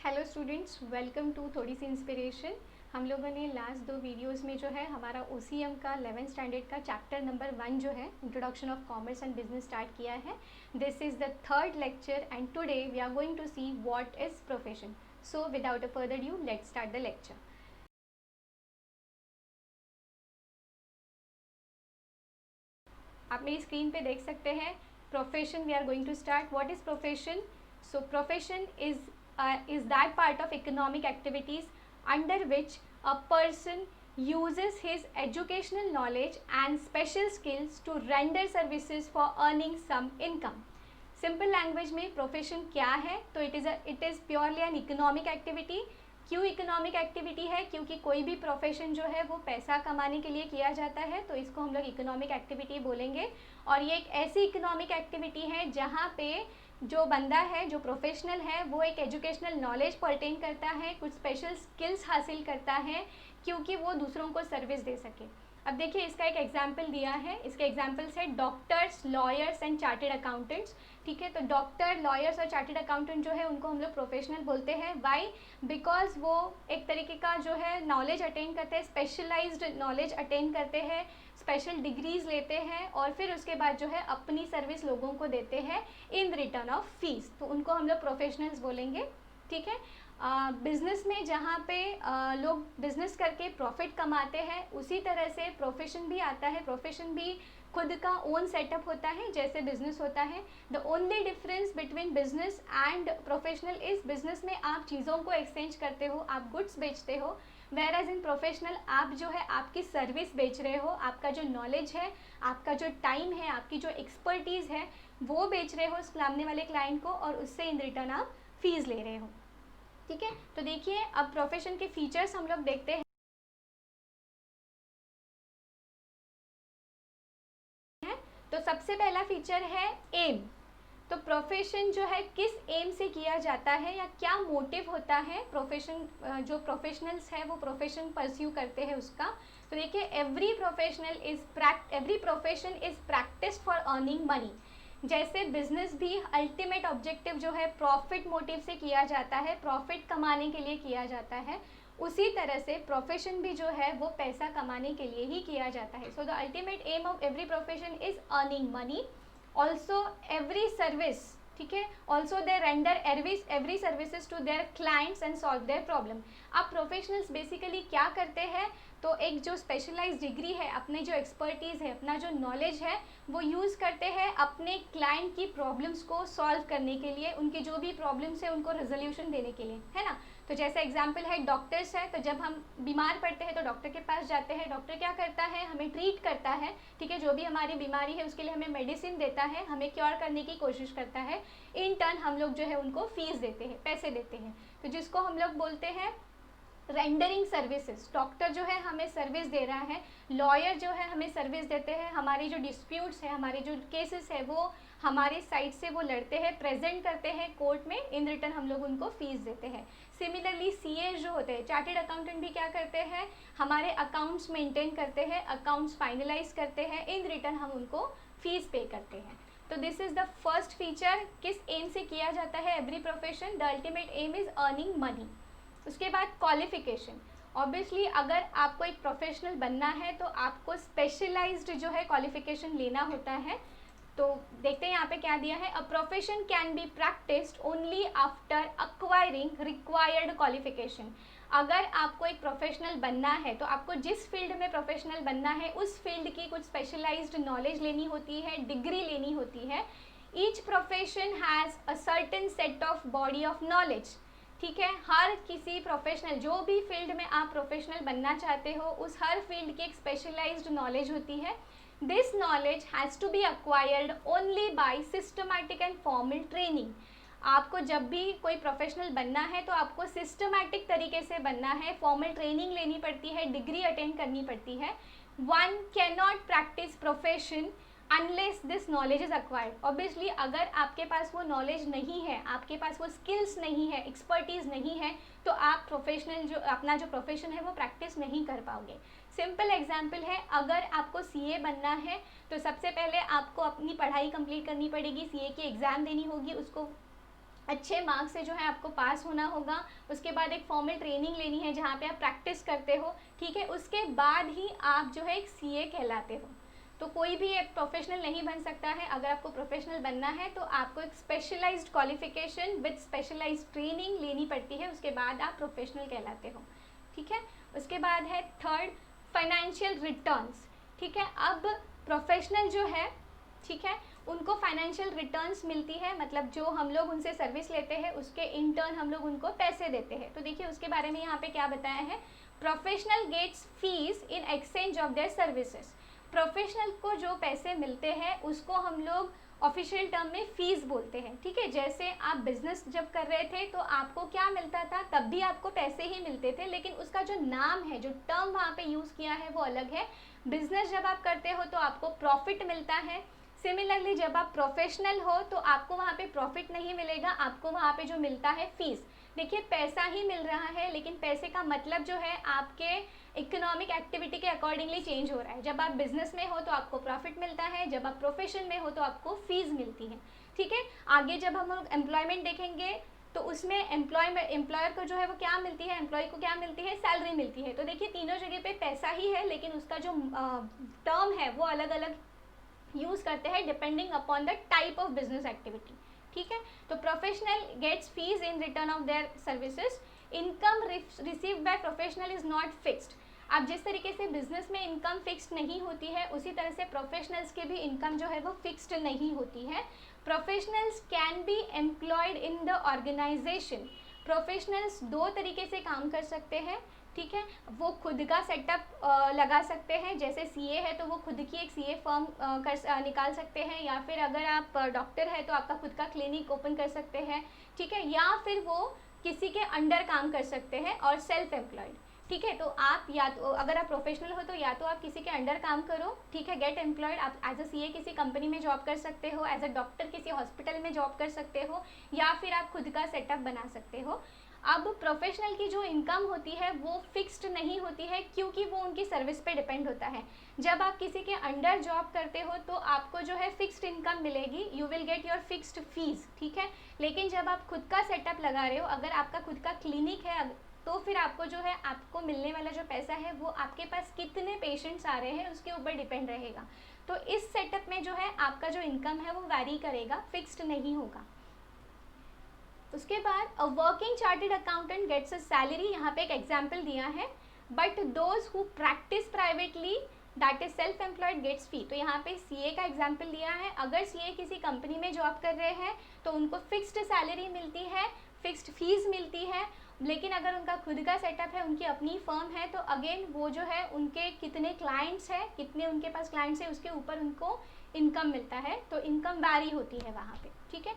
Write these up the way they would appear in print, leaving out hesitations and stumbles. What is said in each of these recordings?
Hello students, welcome to थोड़ी सी inspiration. हम लोगों ने लास्ट 2 वीडियोस में जो है हमारा OCM का 11th स्टैंडर्ड का चैप्टर नंबर 1 जो है introduction of commerce and business start किया है। This is the third lecture and today we are going to see what is profession. So without a further due let's start the lecture. आप मेरी screen पे देख सकते हैं profession we are going to start. What is profession? So profession is that part of economic activities under which a person uses his educational knowledge and special skills to render services for earning some income. Simple language में profession क्या है? तो it is purely an economic activity. क्यों economic activity है? क्योंकि कोई भी profession जो है वो पैसा कमाने के लिए किया जाता है, तो इसको हम लोग इकोनॉमिक एक्टिविटी बोलेंगे। और ये एक ऐसी इकोनॉमिक एक्टिविटी है जहाँ पे जो बंदा है, जो प्रोफेशनल है, वो एक एजुकेशनल नॉलेज पर्टेन करता है, कुछ स्पेशल स्किल्स हासिल करता है क्योंकि वो दूसरों को सर्विस दे सके। अब देखिए, इसका एक एग्जाम्पल दिया है। इसके एग्जाम्पल्स है doctors, lawyers and chartered accountants. ठीक है, तो डॉक्टर, लॉयर्स और चार्टेड अकाउंटेंट जो है उनको हम लोग प्रोफेशनल बोलते हैं। वाई? बिकॉज वो एक तरीके का जो है नॉलेज अटेन करते हैं, स्पेशलाइज्ड नॉलेज अटेन करते हैं, स्पेशल डिग्रीज लेते हैं और फिर उसके बाद जो है अपनी सर्विस लोगों को देते हैं इन रिटर्न ऑफ फीस, तो उनको हम लोग प्रोफेशनल्स बोलेंगे। ठीक है, बिजनेस में जहाँ पे लोग बिजनेस करके प्रॉफिट कमाते हैं, उसी तरह से प्रोफेशन भी आता है। प्रोफेशन भी खुद का ओन सेटअप होता है जैसे बिजनेस होता है। The only difference between business and professional is business में आप चीज़ों को एक्सचेंज करते हो, आप गुड्स बेचते हो, वेर एज इन प्रोफेशनल आप जो है आपकी सर्विस बेच रहे हो, आपका जो नॉलेज है, आपका जो टाइम है, आपकी जो एक्सपर्टीज़ है वो बेच रहे हो सामने वाले क्लाइंट को और उससे इन रिटर्न आप फीस ले रहे हो। ठीक है, तो देखिए अब प्रोफेशन के फीचर्स हम लोग देखते हैं। तो सबसे पहला फीचर है एम। तो प्रोफेशन जो है किस एम से किया जाता है या क्या मोटिव होता है प्रोफेशन, जो प्रोफेशनल्स है वो प्रोफेशन परस्यू करते हैं उसका। तो देखिए, every profession is practice for earning money. जैसे बिजनेस भी अल्टीमेट ऑब्जेक्टिव जो है प्रॉफिट मोटिव से किया जाता है, प्रॉफिट कमाने के लिए किया जाता है, उसी तरह से प्रोफेशन भी जो है वो पैसा कमाने के लिए ही किया जाता है। So the ultimate aim of every profession is earning money. Also every service, ठीक है, also they render every services to their clients and solve their problem. अब प्रोफेशनल्स बेसिकली क्या करते हैं? तो एक जो स्पेशलाइज्ड डिग्री है, अपने जो एक्सपर्टीज़ है, अपना जो नॉलेज है वो यूज़ करते हैं अपने क्लाइंट की प्रॉब्लम्स को सॉल्व करने के लिए, उनके जो भी प्रॉब्लम्स है उनको रेजोल्यूशन देने के लिए, है ना। तो जैसे एग्जांपल है डॉक्टर्स है, तो जब हम बीमार पड़ते हैं तो डॉक्टर के पास जाते हैं। डॉक्टर क्या करता है? हमें ट्रीट करता है। ठीक है, जो भी हमारी बीमारी है उसके लिए हमें मेडिसिन देता है, हमें क्योर करने की कोशिश करता है। इन टर्न हम लोग जो है उनको फीस देते हैं, पैसे देते हैं, तो जिसको हम लोग बोलते हैं रेंडरिंग सर्विसेज। डॉक्टर जो है हमें सर्विस दे रहा है, लॉयर जो है हमें सर्विस देते हैं, हमारी जो डिस्प्यूट्स है, हमारे जो केसेस है वो हमारे साइड से वो लड़ते हैं, प्रेजेंट करते हैं कोर्ट में, इन रिटर्न हम लोग उनको फीस देते हैं। सिमिलरली सीए जो होते हैं, चार्टेड अकाउंटेंट भी क्या करते हैं? हमारे अकाउंट्स मेंटेन करते हैं, अकाउंट्स फाइनलाइज करते हैं, इन रिटर्न हम उनको फीस पे करते हैं। तो this is the first feature, किस एम से किया जाता है every profession. The ultimate M is earning money. उसके बाद क्वालिफिकेशन। ऑब्वियसली अगर आपको एक प्रोफेशनल बनना है तो आपको स्पेशलाइज्ड जो है क्वालिफिकेशन लेना होता है। तो देखते हैं यहाँ पे क्या दिया है। A profession can be practised only after acquiring required qualification. अगर आपको एक प्रोफेशनल बनना है तो आपको जिस फील्ड में प्रोफेशनल बनना है उस फील्ड की कुछ स्पेशलाइज्ड नॉलेज लेनी होती है, डिग्री लेनी होती है। Each profession has a certain set of body of knowledge. ठीक है, हर किसी प्रोफेशनल, जो भी फील्ड में आप प्रोफेशनल बनना चाहते हो, उस हर फील्ड की एक स्पेशलाइज्ड नॉलेज होती है। This knowledge has to be acquired only by systematic and formal training. आपको जब भी कोई प्रोफेशनल बनना है तो आपको सिस्टमैटिक तरीके से बनना है, फॉर्मल ट्रेनिंग लेनी पड़ती है, डिग्री अटेंड करनी पड़ती है। One can not practice profession unless this knowledge is acquired. Obviously अगर आपके पास वो नॉलेज नहीं है, आपके पास वो स्किल्स नहीं है, एक्सपर्टीज नहीं है, तो आप प्रोफेशनल जो अपना जो प्रोफेशन है वो प्रैक्टिस नहीं कर पाओगे। सिंपल एग्जाम्पल है, अगर आपको सीए बनना है तो सबसे पहले आपको अपनी पढ़ाई कंप्लीट करनी पड़ेगी, सीए की एग्ज़ाम देनी होगी, उसको अच्छे मार्क्स से जो है आपको पास होना होगा। उसके बाद एक फॉर्मल ट्रेनिंग लेनी है जहाँ पे आप प्रैक्टिस करते हो, ठीक है। उसके बाद ही आप जो है एक सीए कहलाते हो। तो कोई भी एक प्रोफेशनल नहीं बन सकता है। अगर आपको प्रोफेशनल बनना है तो आपको एक specialised qualification with specialised training लेनी पड़ती है, उसके बाद आप प्रोफेशनल कहलाते हो, ठीक है। उसके बाद है थर्ड, फाइनेंशियल रिटर्न्स, ठीक है। अब प्रोफेशनल जो है, ठीक है, उनको फाइनेंशियल रिटर्न्स मिलती है, मतलब जो हम लोग उनसे सर्विस लेते हैं उसके इन टर्न हम लोग उनको पैसे देते हैं। तो देखिए उसके बारे में यहाँ पे क्या बताया है, professional gets fees in exchange of their services. Professional को जो पैसे मिलते हैं उसको हम लोग ऑफिशियल टर्म में फीस बोलते हैं, ठीक है। जैसे आप बिजनेस जब कर रहे थे तो आपको क्या मिलता था, तब भी आपको पैसे ही मिलते थे, लेकिन उसका जो नाम है, जो टर्म वहाँ पे यूज़ किया है वो अलग है। बिजनेस जब आप करते हो तो आपको प्रॉफिट मिलता है। सिमिलरली जब आप प्रोफेशनल हो तो आपको वहाँ पे प्रॉफिट नहीं मिलेगा, आपको वहाँ पे जो मिलता है फीस। देखिए पैसा ही मिल रहा है, लेकिन पैसे का मतलब जो है आपके इकोनॉमिक एक्टिविटी के अकॉर्डिंगली चेंज हो रहा है। जब आप बिजनेस में हो तो आपको प्रॉफिट मिलता है, जब आप प्रोफेशन में हो तो आपको फीस मिलती है, ठीक है। आगे जब हम लोग एम्प्लॉयमेंट देखेंगे तो उसमें एम्प्लॉयर को जो है वो क्या मिलती है, एम्प्लॉय को क्या मिलती है, सैलरी मिलती है। तो देखिए तीनों जगह पे पैसा ही है, लेकिन उसका जो टर्म है वो अलग अलग यूज़ करते हैं depending upon the type of business activity, ठीक है। तो professional gets fees in return of their services. Income received by professional is not fixed. अब जिस तरीके से बिजनेस में इनकम फिक्स्ड नहीं होती है, उसी तरह से प्रोफेशनल्स की भी इनकम जो है वो फिक्स्ड नहीं होती है। Professionals can be employed in the organisation. Professionals दो तरीके से काम कर सकते हैं, ठीक है। वो खुद का सेटअप लगा सकते हैं, जैसे सीए है तो वो खुद की एक सीए फर्म निकाल सकते हैं, या फिर अगर आप डॉक्टर है तो आपका खुद का क्लिनिक ओपन कर सकते हैं, ठीक है। या फिर वो किसी के अंडर काम कर सकते हैं और सेल्फ एम्प्लॉयड, ठीक है। तो आप या तो अगर आप प्रोफेशनल हो तो या तो आप किसी के अंडर काम करो, ठीक है, गेट एम्प्लॉयड। आप एज अ सीए किसी कंपनी में जॉब कर सकते हो, एज अ डॉक्टर किसी हॉस्पिटल में जॉब कर सकते हो, या फिर आप खुद का सेटअप बना सकते हो। अब प्रोफेशनल की जो इनकम होती है वो फिक्स्ड नहीं होती है, क्योंकि वो उनकी सर्विस पे डिपेंड होता है। जब आप किसी के अंडर जॉब करते हो तो आपको जो है फिक्स्ड इनकम मिलेगी, you will get your fixed fees, ठीक है। लेकिन जब आप खुद का सेटअप लगा रहे हो, अगर आपका खुद का क्लिनिक है, तो फिर आपको जो है आपको मिलने वाला जो पैसा है वो आपके पास कितने पेशेंट्स आ रहे हैं उसके ऊपर डिपेंड रहेगा। तो इस सेटअप में जो है आपका जो इनकम है वो वैरी करेगा, फिक्स्ड नहीं होगा। उसके बाद a working chartered accountant gets a salary, यहाँ पे एक एग्जाम्पल दिया है, but those who practice privately that is self employed gets fee. तो यहाँ पे सीए का एग्जाम्पल दिया है। अगर सीए किसी कंपनी में जॉब कर रहे हैं तो उनको फिक्स्ड सैलरी मिलती है, फिक्स्ड फीस मिलती है। लेकिन अगर उनका खुद का सेटअप है, उनकी अपनी फर्म है, तो अगेन वो जो है उनके कितने क्लाइंट्स हैं, कितने उनके पास क्लाइंट्स हैं, उसके ऊपर उनको इनकम मिलता है। तो इनकम वैरी होती है वहाँ पे, ठीक है।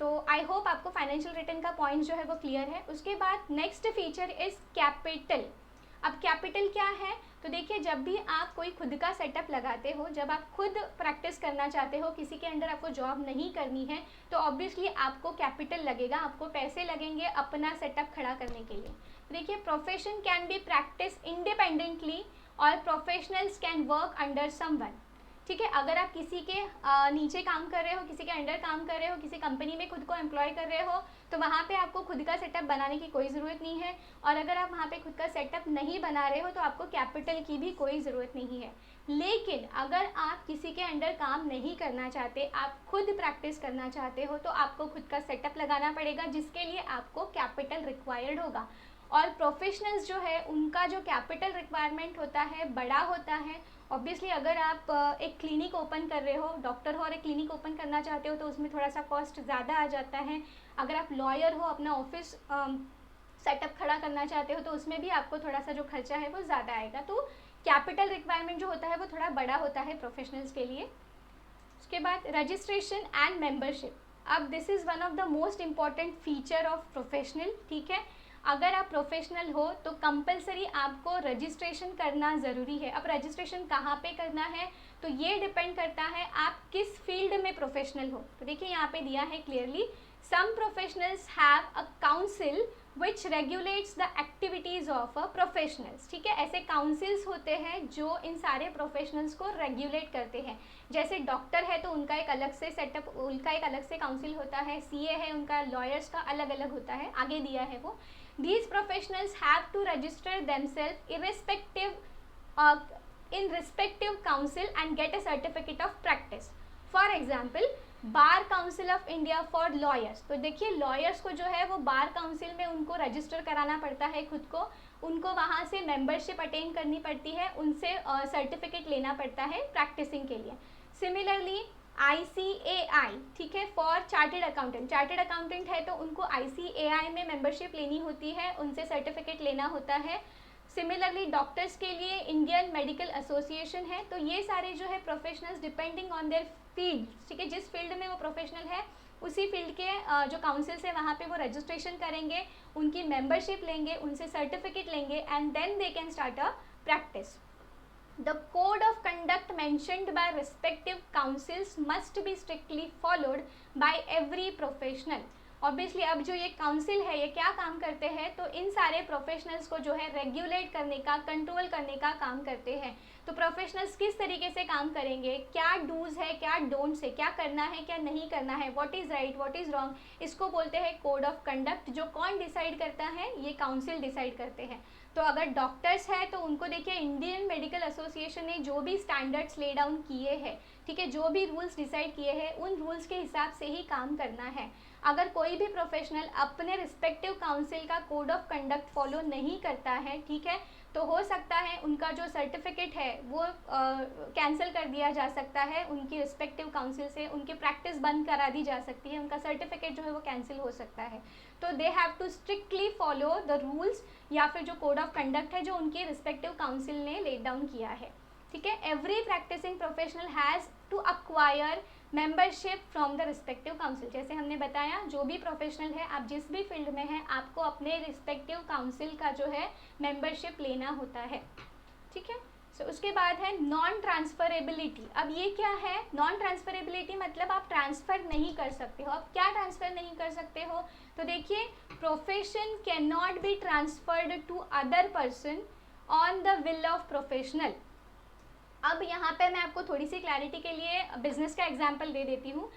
तो आई होप आपको फाइनेंशियल रिटर्न का पॉइंट जो है वो क्लियर है। उसके बाद नेक्स्ट फीचर इज कैपिटल। अब कैपिटल क्या है, तो देखिए जब भी आप कोई खुद का सेटअप लगाते हो, जब आप खुद प्रैक्टिस करना चाहते हो, किसी के अंडर आपको जॉब नहीं करनी है, तो ऑब्वियसली आपको कैपिटल लगेगा, आपको पैसे लगेंगे अपना सेटअप खड़ा करने के लिए। देखिए profession can be practice independently और professionals can work under someone, ठीक है। अगर आप किसी के नीचे काम कर रहे हो, किसी के अंडर काम कर रहे हो, किसी कंपनी में खुद को एम्प्लॉय कर रहे हो, तो वहाँ पे आपको खुद का सेटअप बनाने की कोई ज़रूरत नहीं है। और अगर आप वहाँ पे खुद का सेटअप नहीं बना रहे हो तो आपको कैपिटल की भी कोई ज़रूरत नहीं है। लेकिन अगर आप किसी के अंडर काम नहीं करना चाहते, आप खुद प्रैक्टिस करना चाहते हो, तो आपको खुद का सेटअप लगाना पड़ेगा, जिसके लिए आपको कैपिटल रिक्वायर्ड होगा। और प्रोफेशनल्स जो है उनका जो कैपिटल रिक्वायरमेंट होता है बड़ा होता है। ऑब्वियसली अगर आप एक क्लिनिक ओपन कर रहे हो, डॉक्टर हो और एक क्लिनिक ओपन करना चाहते हो, तो उसमें थोड़ा सा कॉस्ट ज़्यादा आ जाता है। अगर आप लॉयर हो, अपना ऑफिस सेटअप खड़ा करना चाहते हो, तो उसमें भी आपको थोड़ा सा जो खर्चा है वो ज़्यादा आएगा। तो कैपिटल रिक्वायरमेंट जो होता है वो थोड़ा बड़ा होता है प्रोफेशनल्स के लिए। उसके बाद रजिस्ट्रेशन एंड मेंबरशिप। अब this is one of the most important feature of professional, ठीक है। अगर आप प्रोफेशनल हो तो कंपलसरी आपको रजिस्ट्रेशन करना ज़रूरी है। अब रजिस्ट्रेशन कहाँ पे करना है, तो ये डिपेंड करता है आप किस फील्ड में प्रोफेशनल हो। तो देखिए यहाँ पे दिया है clearly, some professionals have a council which regulates the activities of a professionals. ठीक है, ऐसे काउंसिल्स होते हैं जो इन सारे प्रोफेशनल्स को रेगुलेट करते हैं। जैसे डॉक्टर है तो उनका एक अलग से सेटअप, उनका एक अलग से काउंसिल होता है, सीए है उनका, लॉयर्स का अलग अलग होता है, आगे दिया है वो। These professionals have to register themselves in respective council and get a certificate of practice. For example, bar council of India for lawyers. तो देखिए लॉयर्स को जो है वो बार काउंसिल में उनको रजिस्टर कराना पड़ता है खुद को, उनको वहाँ से मेंबरशिप अटेन करनी पड़ती है, उनसे सर्टिफिकेट लेना पड़ता है प्रैक्टिसिंग के लिए। सिमिलरली ICAI, ठीक है, for chartered accountant, chartered accountant है तो उनको ICAI में मेंबरशिप लेनी होती है, उनसे सर्टिफिकेट लेना होता है। सिमिलरली डॉक्टर्स के लिए इंडियन मेडिकल एसोसिएशन है। तो ये सारे जो है professionals depending on their field, ठीक है, जिस फील्ड में वो प्रोफेशनल है उसी फील्ड के जो काउंसिल्स है वहाँ पे वो रजिस्ट्रेशन करेंगे, उनकी मेंबरशिप लेंगे, उनसे सर्टिफिकेट लेंगे and then they can start a practice. The code of conduct mentioned by respective councils must be strictly followed by every professional. Obviously अब जो ये काउंसिल है ये क्या काम करते हैं, तो इन सारे प्रोफेशनल्स को जो है रेगुलेट करने का, कंट्रोल करने का काम करते हैं। तो प्रोफेशनल्स किस तरीके से काम करेंगे, क्या डूज है, क्या डोंट्स है, क्या करना है, क्या नहीं करना है, what is right, what is wrong, इसको बोलते हैं कोड ऑफ कंडक्ट। जो कौन डिसाइड करता है, ये काउंसिल डिसाइड करते हैं। तो अगर डॉक्टर्स है तो उनको देखिए इंडियन मेडिकल एसोसिएशन ने जो भी स्टैंडर्ड्स ले डाउन किए हैं, ठीक है, जो भी रूल्स डिसाइड किए हैं उन रूल्स के हिसाब से ही काम करना है। अगर कोई भी प्रोफेशनल अपने रिस्पेक्टिव काउंसिल का कोड ऑफ कंडक्ट फॉलो नहीं करता है, ठीक है, तो हो सकता है उनका जो सर्टिफिकेट है वो कैंसिल कर दिया जा सकता है, उनकी रिस्पेक्टिव काउंसिल से उनकी प्रैक्टिस बंद करा दी जा सकती है, उनका सर्टिफिकेट जो है वो कैंसिल हो सकता है। तो they have to strictly follow the rules या फिर जो कोड ऑफ कंडक्ट है जो उनके रिस्पेक्टिव काउंसिल ने लेट डाउन किया है। ठीक है, every practicing professional has to acquire membership from the respective council. जैसे हमने बताया जो भी प्रोफेशनल है, आप जिस भी फील्ड में हैं, आपको अपने रिस्पेक्टिव काउंसिल का जो है मेंबरशिप लेना होता है। ठीक है, सो उसके बाद है नॉन ट्रांसफरेबिलिटी। अब ये क्या है, नॉन ट्रांसफरेबिलिटी मतलब आप ट्रांसफ़र नहीं कर सकते हो। अब क्या ट्रांसफ़र नहीं कर सकते हो, तो देखिए profession can not be transferred to other person on the will of professional. अब यहाँ पे मैं आपको थोड़ी सी क्लैरिटी के लिए बिजनेस का एग्जांपल दे देती हूँ।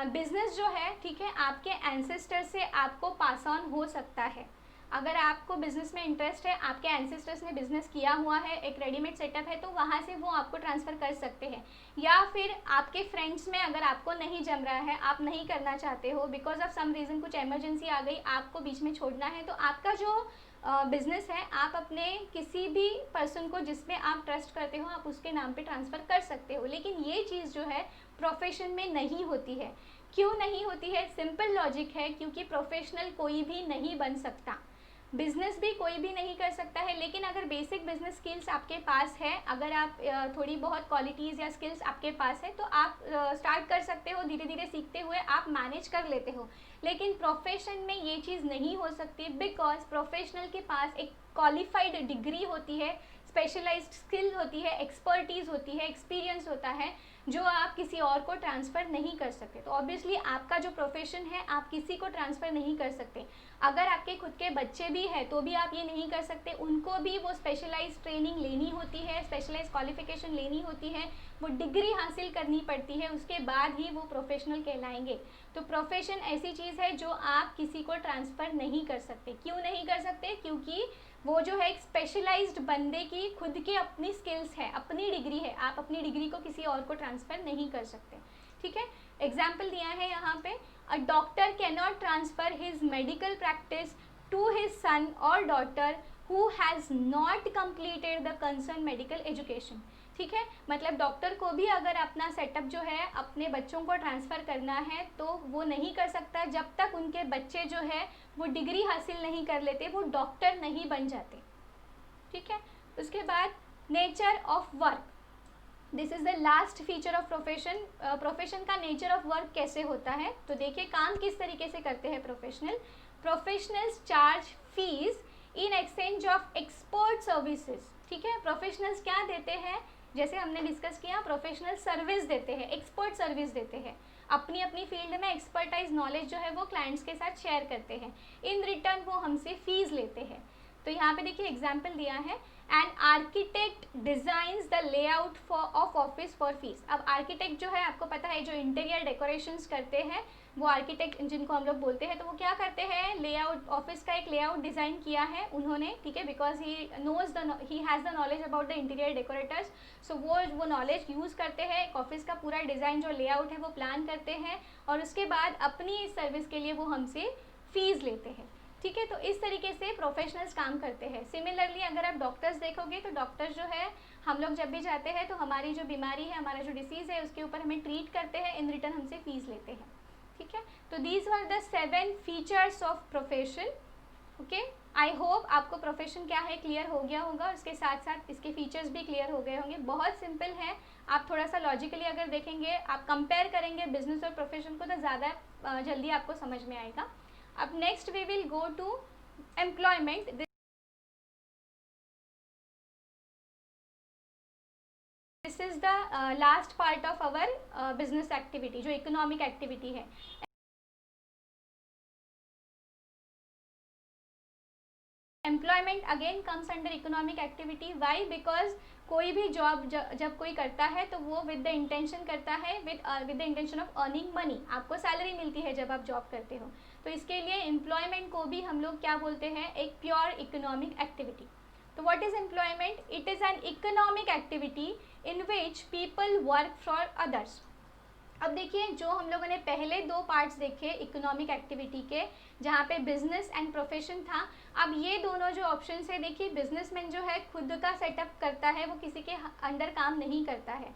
बिजनेस जो है, ठीक है, आपके एंसेस्टर से आपको पास ऑन हो सकता है। अगर आपको बिजनेस में इंटरेस्ट है, आपके एंसेस्टर्स ने बिजनेस किया हुआ है, एक रेडीमेड सेटअप है, तो वहाँ से वो आपको ट्रांसफ़र कर सकते हैं। या फिर आपके फ्रेंड्स में अगर आपको नहीं जम रहा है, आप नहीं करना चाहते हो, बिकॉज ऑफ सम रीज़न कुछ इमरजेंसी आ गई, आपको बीच में छोड़ना है, तो आपका जो बिजनेस है आप अपने किसी भी पर्सन को जिसमें आप ट्रस्ट करते हो आप उसके नाम पे ट्रांसफ़र कर सकते हो। लेकिन ये चीज़ जो है प्रोफेशन में नहीं होती है। क्यों नहीं होती है, सिंपल लॉजिक है, क्योंकि प्रोफेशनल कोई भी नहीं बन सकता, बिजनेस भी कोई भी नहीं कर सकता है। लेकिन अगर बेसिक बिजनेस स्किल्स आपके पास है, अगर आप थोड़ी बहुत क्वालिटीज़ या स्किल्स आपके पास है, तो आप स्टार्ट कर सकते हो, धीरे धीरे सीखते हुए आप मैनेज कर लेते हो। लेकिन प्रोफेशन में ये चीज़ नहीं हो सकती, बिकॉज प्रोफेशनल के पास एक क्वालिफाइड डिग्री होती है, स्पेशलाइज्ड स्किल होती है, एक्सपर्टीज़ होती है, एक्सपीरियंस होता है, जो आप किसी और को ट्रांसफ़र नहीं कर सकते। तो ऑब्वियसली आपका जो प्रोफेशन है आप किसी को ट्रांसफ़र नहीं कर सकते। अगर आपके खुद के बच्चे भी हैं तो भी आप ये नहीं कर सकते, उनको भी वो स्पेशलाइज्ड ट्रेनिंग लेनी होती है, स्पेशलाइज्ड क्वालिफिकेशन लेनी होती है, वो डिग्री हासिल करनी पड़ती है, उसके बाद ही वो प्रोफेशनल कहलाएंगे। तो प्रोफेशन ऐसी चीज़ है जो आप किसी को ट्रांसफ़र नहीं कर सकते। क्यों नहीं कर सकते, क्योंकि वो जो है एक स्पेशलाइज्ड बंदे की खुद की अपनी स्किल्स है, अपनी डिग्री है, आप अपनी डिग्री को किसी और को ट्रांसफ़र नहीं कर सकते। ठीक है, एग्जाम्पल दिया है यहाँ पे, a doctor can not transfer his medical practice to his son और daughter who has not completed the concern medical education. ठीक है, मतलब डॉक्टर को भी अगर अपना सेटअप जो है अपने बच्चों को ट्रांसफ़र करना है तो वो नहीं कर सकता जब तक उनके बच्चे जो है वो डिग्री हासिल नहीं कर लेते, वो डॉक्टर नहीं बन जाते। ठीक है, उसके बाद nature of work, this is the last feature of profession. Profession का नेचर ऑफ वर्क कैसे होता है, तो देखिए काम किस तरीके से करते हैं professional. Professionals charge fees in exchange of expert services. ठीक है, प्रोफेशनल्स क्या देते हैं, जैसे हमने डिस्कस किया, प्रोफेशनल सर्विस देते हैं, एक्सपर्ट सर्विस देते हैं। अपनी अपनी फील्ड में एक्सपर्टाइज नॉलेज जो है वो क्लाइंट्स के साथ शेयर करते हैं, इन रिटर्न वो हमसे फीस लेते हैं। तो यहाँ पे देखिए एग्जाम्पल दिया है, and architect designs the layout of office for fees. अब आर्किटेक्ट जो है आपको पता है जो इंटीरियर डेकोरेशंस करते हैं वो आर्किटेक्ट जिनको हम लोग बोलते हैं, तो वो क्या करते हैं, लेआउट, ऑफिस का एक लेआउट डिज़ाइन किया है उन्होंने, ठीक है, because he has the knowledge about the interior decorators. So वो नॉलेज यूज़ करते हैं, ऑफिस का पूरा डिज़ाइन जो लेआउट है वो प्लान करते हैं, और उसके बाद अपनी इस सर्विस के लिए वो हमसे फीस लेते हैं, ठीक है। तो इस तरीके से प्रोफेशनल्स काम करते हैं। सिमिलरली अगर आप डॉक्टर्स देखोगे तो डॉक्टर्स जो है हम लोग जब भी जाते हैं तो हमारी जो बीमारी है, हमारा जो डिसीज़ है उसके ऊपर हमें ट्रीट करते हैं, इन रिटर्न हमसे फीस लेते हैं, ठीक है। तो these were the 7 features of profession. Okay, I hope आपको प्रोफेशन क्या है क्लियर हो गया होगा, उसके साथ साथ इसके फीचर्स भी क्लियर हो गए होंगे। बहुत सिंपल है, आप थोड़ा सा लॉजिकली अगर देखेंगे, आप कंपेयर करेंगे बिजनेस और प्रोफेशन को, तो ज़्यादा जल्दी आपको समझ में आएगा। अब next we will go to employment. This is the last part of our business activity, जो इकोनॉमिक एक्टिविटी है। Employment again comes under economic activity. Why? Because कोई भी जॉब जब कोई करता है तो वो विद द इंटेंशन करता है, with the intention of earning money. आपको सैलरी मिलती है जब आप जॉब करते हो, तो इसके लिए एम्प्लॉयमेंट को भी हम लोग क्या बोलते हैं, एक प्योर इकोनॉमिक एक्टिविटी। तो what is employment? It is an economic activity in which people work for others. अब देखिए, जो हम लोगों ने पहले 2 पार्ट्स देखे इकोनॉमिक एक्टिविटी के, जहाँ पे बिजनेस एंड प्रोफेशन था, अब ये दोनों जो ऑप्शन है, देखिए बिजनेसमैन जो है खुद का सेटअप करता है, वो किसी के अंडर काम नहीं करता है।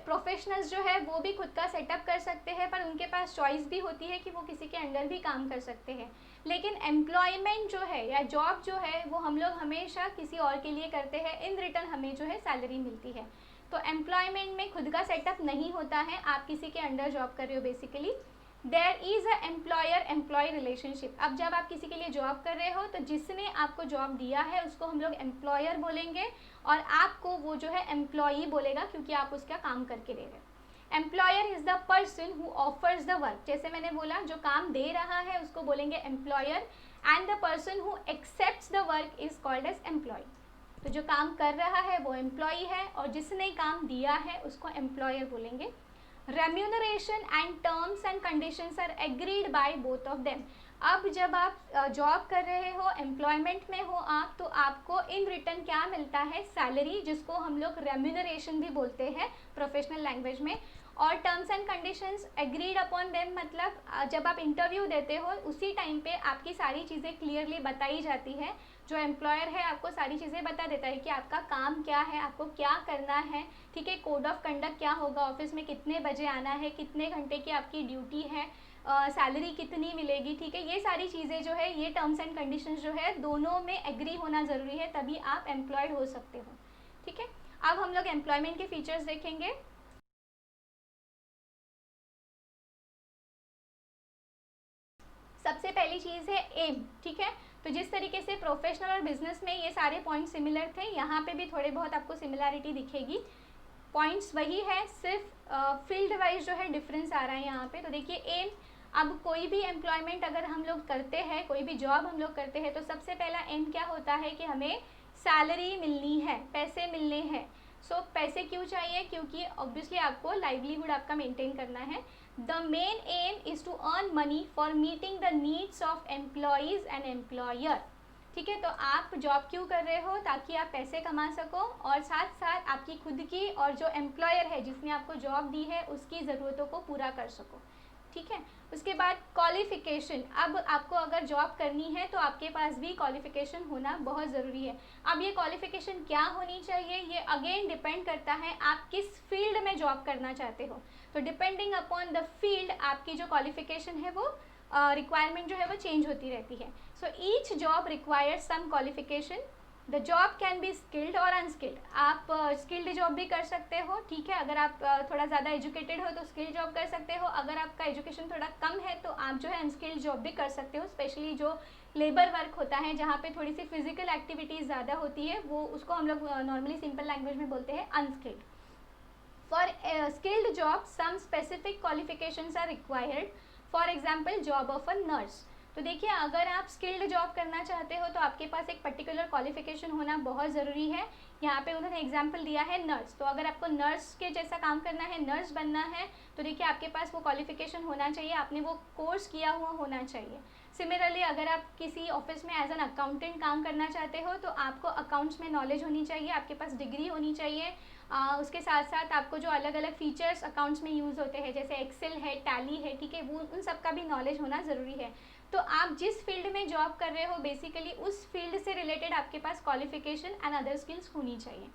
प्रोफेशनल्स जो है वो भी खुद का सेटअप कर सकते हैं, पर उनके पास चॉइस भी होती है कि वो किसी के अंडर भी काम कर सकते हैं। लेकिन एम्प्लॉयमेंट जो है या जॉब जो है वो हम लोग हमेशा किसी और के लिए करते हैं, इन रिटर्न हमें जो है सैलरी मिलती है। तो एम्प्लॉयमेंट में खुद का सेटअप नहीं होता है, आप किसी के अंडर जॉब कर रहे हो basically. There is a employer employee relationship. अब जब आप किसी के लिए जॉब कर रहे हो तो जिसने आपको जॉब दिया है उसको हम लोग एम्प्लॉयर बोलेंगे, और आपको वो जो है एम्प्लॉई बोलेगा, क्योंकि आप उसका काम करके दे रहे हो। Employer is the person who offers the work. जैसे मैंने बोला, जो काम दे रहा है उसको बोलेंगे employer, and the person who accepts the work is called as employee. तो जो काम कर रहा है वो एम्प्लॉई है, और जिसने काम दिया है उसको एम्प्लॉयर बोलेंगे। Remuneration and terms and conditions are agreed by both of them. अब जब आप जॉब कर रहे हो, एम्प्लॉयमेंट में हो आप, तो आपको इन रिटर्न क्या मिलता है, सैलरी, जिसको हम लोग रेम्यूनरेशन भी बोलते हैं प्रोफेशनल लैंग्वेज में। और terms and conditions agreed upon them, मतलब जब आप इंटरव्यू देते हो उसी टाइम पे आपकी सारी चीज़ें क्लियरली बताई जाती है। जो एम्प्लॉयर है आपको सारी चीज़ें बता देता है कि आपका काम क्या है, आपको क्या करना है, ठीक है, कोड ऑफ कंडक्ट क्या होगा, ऑफिस में कितने बजे आना है, कितने घंटे की आपकी ड्यूटी है, सैलरी कितनी मिलेगी, ठीक है। ये सारी चीज़ें जो है, ये टर्म्स एंड कंडीशंस जो है, दोनों में एग्री होना ज़रूरी है, तभी आप एम्प्लॉयड हो सकते हो, ठीक है। अब हम लोग एम्प्लॉयमेंट के फीचर्स देखेंगे। सबसे पहली चीज़ है एम, ठीक है। तो जिस तरीके से प्रोफेशनल और बिजनेस में ये सारे पॉइंट सिमिलर थे, यहाँ पे भी थोड़े बहुत आपको सिमिलैरिटी दिखेगी। पॉइंट्स वही है, सिर्फ फील्ड वाइज जो है डिफरेंस आ रहा है यहाँ पे। तो देखिए एम, अब कोई भी एम्प्लॉयमेंट अगर हम लोग करते हैं, कोई भी जॉब हम लोग करते हैं, तो सबसे पहला एम क्या होता है कि हमें सैलरी मिलनी है, पैसे मिलने हैं। सो पैसे क्यों चाहिए? क्योंकि ऑब्वियसली आपको लाइवलीहुड आपका मेंटेन करना है। The main aim is to earn money for meeting the needs of employees and employer, ठीक है। तो आप जॉब क्यों कर रहे हो? ताकि आप पैसे कमा सको, और साथ साथ आपकी खुद की और जो एम्प्लॉयर है जिसने आपको जॉब दी है उसकी ज़रूरतों को पूरा कर सको, ठीक है। उसके बाद क्वालिफ़िकेशन। अब आपको अगर जॉब करनी है तो आपके पास भी क्वालिफ़िकेशन होना बहुत ज़रूरी है। अब ये क्वालिफ़िकेशन क्या होनी चाहिए, ये अगेन डिपेंड करता है आप किस फील्ड में जॉब करना चाहते हो। तो डिपेंडिंग अपॉन द फील्ड आपकी जो क्वालिफ़िकेशन है वो रिक्वायरमेंट जो है वो चेंज होती रहती है। So each job requires some qualification. The job can be skilled और अनस्किल्ड। आप स्किल्ड जॉब भी कर सकते हो, ठीक है। अगर आप थोड़ा ज़्यादा एजुकेटेड हो तो स्किल्ड जॉब कर सकते हो, अगर आपका एजुकेशन थोड़ा कम है तो आप जो है अनस्किल्ड जॉब भी कर सकते हो। स्पेशली जो लेबर वर्क होता है, जहाँ पे थोड़ी सी फिजिकल एक्टिविटीज़ ज़्यादा होती है, वो उसको हम लोग नॉर्मली सिंपल लैंग्वेज में बोलते हैं unskilled. For a skilled job, some specific qualifications are required. For example, job of a nurse. तो देखिए, अगर आप स्किल्ड जॉब करना चाहते हो तो आपके पास एक पर्टिकुलर क्वालिफिकेशन होना बहुत ज़रूरी है. यहाँ पे उन्होंने एग्जाम्पल दिया है नर्स. तो अगर आपको नर्स के जैसा काम करना है, नर्स बनना है, तो देखिए आपके पास वो क्वालिफिकेशन होना चाहिए, आपने वो कोर्स किया हुआ होना चाहिए. सिमिलरली अगर आप किसी ऑफिस में एज एन अकाउंटेंट काम करना चाहते हो तो आपको अकाउंट्स में नॉलेज होनी चाहिए, आपके पास डिग्री होनी चाहिए. उसके साथ साथ आपको जो अलग अलग फीचर्स अकाउंट्स में यूज़ होते हैं जैसे एक्सेल है, टैली है, ठीक है, वो उन सब का भी नॉलेज होना ज़रूरी है. तो आप जिस फील्ड में जॉब कर रहे हो बेसिकली उस फील्ड से रिलेटेड आपके पास क्वालिफिकेशन एंड अदर स्किल्स होनी चाहिए.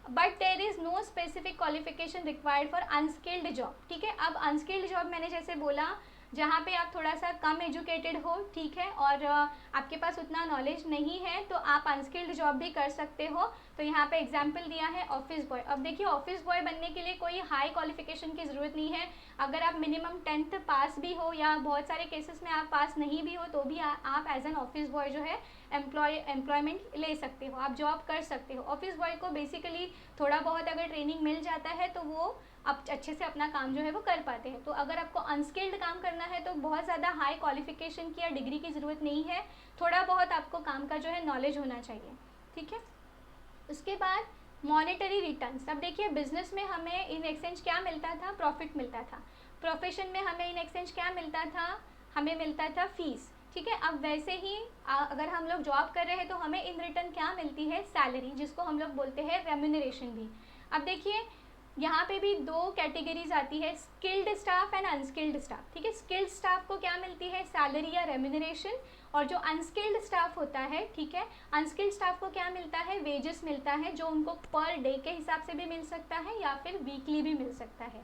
But there is no specific qualification required for unskilled job. ठीक है, अब अनस्किल्ड जॉब मैंने जैसे बोला जहाँ पे आप थोड़ा सा कम एजुकेटेड हो, ठीक है, और आपके पास उतना नॉलेज नहीं है तो आप अनस्किल्ड जॉब भी कर सकते हो. तो यहाँ पे एग्जांपल दिया है ऑफिस बॉय. अब देखिए ऑफिस बॉय बनने के लिए कोई हाई क्वालिफिकेशन की ज़रूरत नहीं है. अगर आप मिनिमम 10th पास भी हो या बहुत सारे केसेस में आप पास नहीं भी हो तो भी आप एज एन ऑफिस बॉय जो है एम्प्लॉयमेंट ले सकते हो, आप जॉब कर सकते हो. ऑफिस बॉय को बेसिकली थोड़ा बहुत अगर ट्रेनिंग मिल जाता है तो वो आप अच्छे से अपना काम जो है वो कर पाते हैं. तो अगर आपको अनस्किल्ड काम करना है तो बहुत ज़्यादा हाई क्वालिफिकेशन की या डिग्री की ज़रूरत नहीं है, थोड़ा बहुत आपको काम का जो है नॉलेज होना चाहिए. ठीक है, उसके बाद मॉनेटरी रिटर्न्स. अब देखिए बिजनेस में हमें इन एक्सचेंज क्या मिलता था, प्रॉफिट मिलता था. प्रोफेशन में हमें इन एक्सचेंज क्या मिलता था, हमें मिलता था फीस. ठीक है, अब वैसे ही अगर हम लोग जॉब कर रहे हैं तो हमें इन रिटर्न क्या मिलती है, सैलरी, जिसको हम लोग बोलते हैं रेम्यूनरेशन भी. अब देखिए यहाँ पे भी दो कैटेगरीज आती है, skilled staff and unskilled staff. ठीक है, स्किल्ड स्टाफ को क्या मिलती है, सैलरी या रेम्यूनरेशन, और जो अनस्किल्ड स्टाफ होता है, ठीक है, अनस्किल्ड स्टाफ को क्या मिलता है, वेजेस मिलता है, जो उनको पर डे के हिसाब से भी मिल सकता है या फिर वीकली भी मिल सकता है.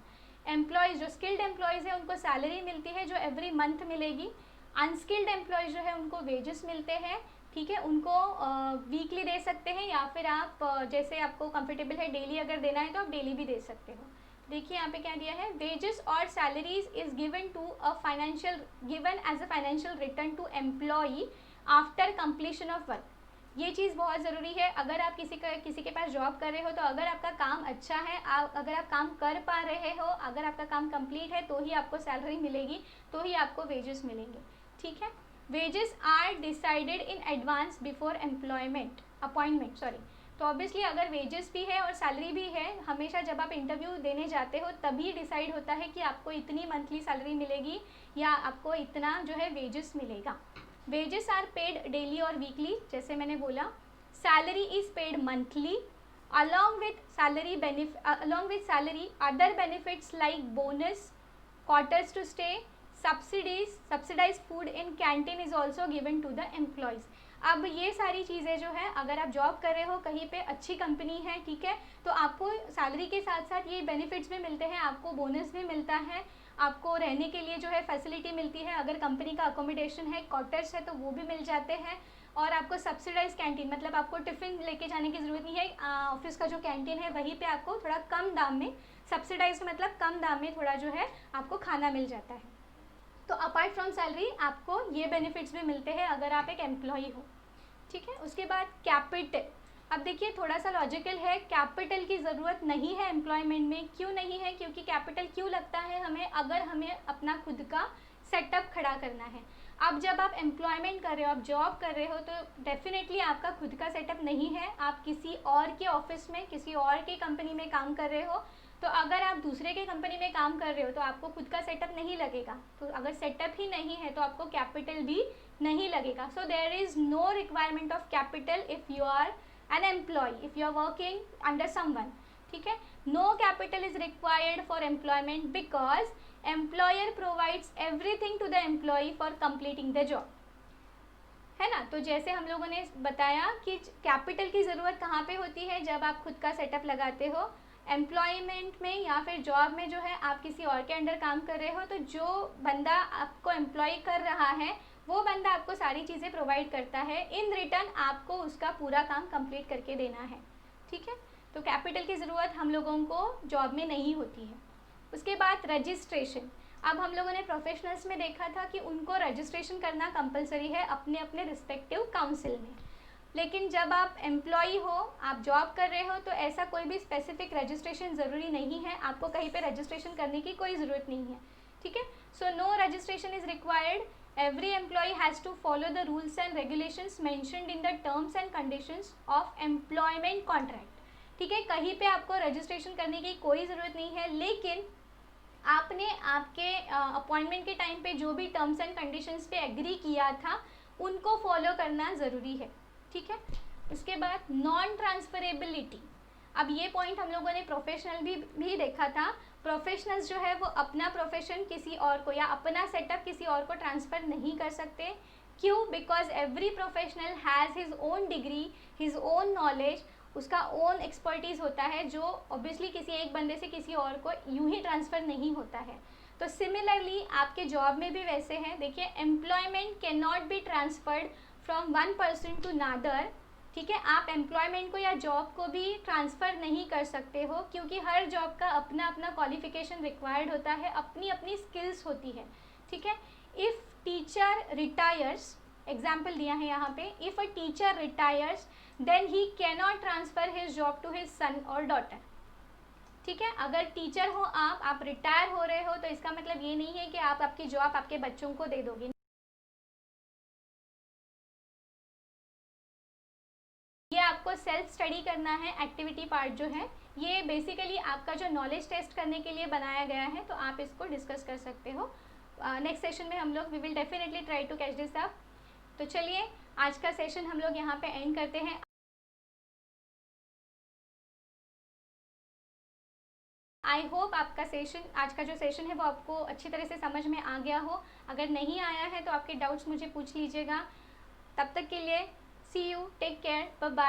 एम्प्लॉयज़, जो स्किल्ड एम्प्लॉयज़ है उनको सैलरी मिलती है जो एवरी मंथ मिलेगी. अनस्किल्ड एम्प्लॉयज़ जो है उनको वेजेस मिलते हैं, ठीक है, उनको वीकली दे सकते हैं या फिर आप जैसे आपको कंफर्टेबल है डेली अगर देना है तो आप डेली भी दे सकते हो. देखिए यहाँ पे क्या दिया है, वेजेस और salaries is given to a financial given as a financial return to employee after completion of work. ये चीज़ बहुत ज़रूरी है. अगर आप किसी के पास जॉब कर रहे हो तो अगर आपका काम अच्छा है, अगर आप काम कर पा रहे हो, अगर आपका काम कंप्लीट है तो ही आपको सैलरी मिलेगी, तो ही आपको वेजेस मिलेंगे. ठीक है, wages are decided in advance before appointment. तो ऑब्वियसली अगर वेजेस भी है और सैलरी भी है, हमेशा जब आप इंटरव्यू देने जाते हो तभी डिसाइड होता है कि आपको इतनी मंथली सैलरी मिलेगी या आपको इतना जो है वेजेस मिलेगा. वेजेस आर पेड डेली और वीकली, जैसे मैंने बोला. Salary is paid monthly. along with salary other benefits like bonus, quarters to stay, subsidized food in canteen is also given to the employees. अब ये सारी चीज़ें जो है, अगर आप जॉब कर रहे हो कहीं पे अच्छी कंपनी है, ठीक है, तो आपको सैलरी के साथ साथ ये बेनिफिट्स भी मिलते हैं, आपको बोनस भी मिलता है, आपको रहने के लिए जो है फैसिलिटी मिलती है, अगर कंपनी का अकोमोडेशन है, क्वार्टर्स है तो वो भी मिल जाते हैं, और आपको सब्सिडाइज कैंटीन, मतलब आपको टिफ़िन लेके जाने की ज़रूरत नहीं है. ऑफिस का जो कैंटीन है वहीं पे आपको थोड़ा कम दाम में, सब्सिडाइज मतलब कम दाम में थोड़ा जो है आपको खाना मिल जाता है. तो अपार्ट फ्रॉम सैलरी आपको ये बेनिफिट्स भी मिलते हैं अगर आप एक एम्प्लॉई हो. ठीक है, उसके बाद कैपिटल. अब देखिए थोड़ा सा लॉजिकल है, कैपिटल की ज़रूरत नहीं है एम्प्लॉयमेंट में. क्यों नहीं है, क्योंकि कैपिटल क्यों लगता है हमें, अगर हमें अपना खुद का सेटअप खड़ा करना है. अब जब आप एम्प्लॉयमेंट कर रहे हो, आप जॉब कर रहे हो, तो डेफिनेटली आपका खुद का सेटअप नहीं है, आप किसी और के ऑफिस में, किसी और के कंपनी में काम कर रहे हो. तो अगर आप दूसरे के कंपनी में काम कर रहे हो तो आपको खुद का सेटअप नहीं लगेगा. तो अगर सेटअप ही नहीं है तो आपको कैपिटल भी नहीं लगेगा. So there is no requirement of capital if you are an employee, if you are working under someone. ठीक है, no capital is required for employment because employer provides everything to the employee for completing the job. है ना, तो जैसे हम लोगों ने बताया कि कैपिटल की ज़रूरत कहाँ पे होती है, जब आप खुद का सेटअप लगाते हो. एम्प्लॉयमेंट में या फिर जॉब में जो है आप किसी और के अंडर काम कर रहे हो, तो जो बंदा आपको एम्प्लॉय कर रहा है वो बंदा आपको सारी चीज़ें प्रोवाइड करता है, इन रिटर्न आपको उसका पूरा काम कंप्लीट करके देना है. ठीक है, तो कैपिटल की ज़रूरत हम लोगों को जॉब में नहीं होती है. उसके बाद रजिस्ट्रेशन. अब हम लोगों ने प्रोफेशनल्स में देखा था कि उनको रजिस्ट्रेशन करना कंपलसरी है अपने अपने रिस्पेक्टिव काउंसिल में. लेकिन जब आप एम्प्लॉई हो, आप जॉब कर रहे हो, तो ऐसा कोई भी स्पेसिफिक रजिस्ट्रेशन ज़रूरी नहीं है, आपको कहीं पे रजिस्ट्रेशन करने की कोई ज़रूरत नहीं है, ठीक है। So no registration is required, every employee has to follow the rules and regulations mentioned in the terms and conditions of employment contract, ठीक है। कहीं पे आपको रजिस्ट्रेशन करने की कोई ज़रूरत नहीं है, लेकिन आपने आपके अपॉइंटमेंट के टाइम पे जो भी टर्म्स एंड कंडीशंस पे एग्री किया था उनको फॉलो करना ज़रूरी है, ठीक है। उसके बाद नॉन ट्रांसफरेबिलिटी, अब ये पॉइंट हम लोगों ने प्रोफेशनल भी देखा था। प्रोफेशनल्स जो है वो अपना प्रोफेशन किसी और को या अपना सेटअप किसी और को ट्रांसफ़र नहीं कर सकते। क्यों? Because every professional has his own degree, his own knowledge, उसका ओन एक्सपर्टीज़ होता है, जो ऑब्वियसली किसी एक बंदे से किसी और को यूं ही ट्रांसफ़र नहीं होता है। तो सिमिलरली आपके जॉब में भी वैसे हैं। देखिए, employment can not be transferred from one person to another, ठीक है। आप एम्प्लॉयमेंट को या जॉब को भी ट्रांसफ़र नहीं कर सकते हो, क्योंकि हर जॉब का अपना अपना क्वालिफिकेशन रिक्वायर्ड होता है, अपनी अपनी स्किल्स होती है, ठीक है। इफ़ टीचर रिटायर्स, एग्जाम्पल दिया है यहाँ पे, if a teacher retires then he cannot transfer his job to his son और डॉटर, ठीक है। अगर टीचर हो आप रिटायर हो रहे हो, तो इसका मतलब ये नहीं है कि आप आपकी जॉब आपके बच्चों को दे दोगे। ये आपको सेल्फ स्टडी करना है। एक्टिविटी पार्ट जो है ये बेसिकली आपका जो नॉलेज टेस्ट करने के लिए बनाया गया है, तो आप इसको डिस्कस कर सकते हो। नेक्स्ट सेशन में हम लोग we will definitely try to catch this up. तो चलिए आज का सेशन हम लोग यहाँ पे एंड करते हैं। आई होप आपका सेशन, आज का जो सेशन है वो आपको अच्छी तरह से समझ में आ गया हो। अगर नहीं आया है तो आपके डाउट्स मुझे पूछ लीजिएगा। तब तक के लिए see you, take care, bye bye.